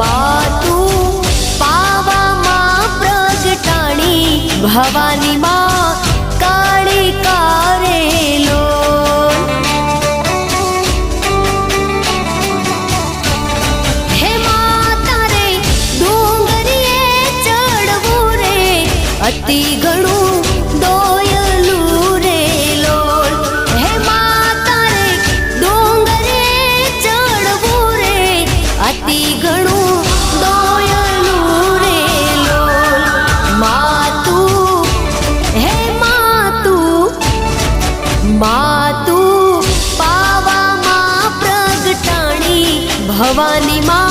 मातु पावा मां प्रगटाणी भवानी मां काळी कारेलो। हे माता रे डोंगरिये चढ़वू रे अति घणू दोयलू रे लोल। हे माता रे डोंगरिये चढ़वू रे अति घणू दोयलू रे लोल। मातु हे मातु मातु पावा मां प्रगटाणी भवानी मां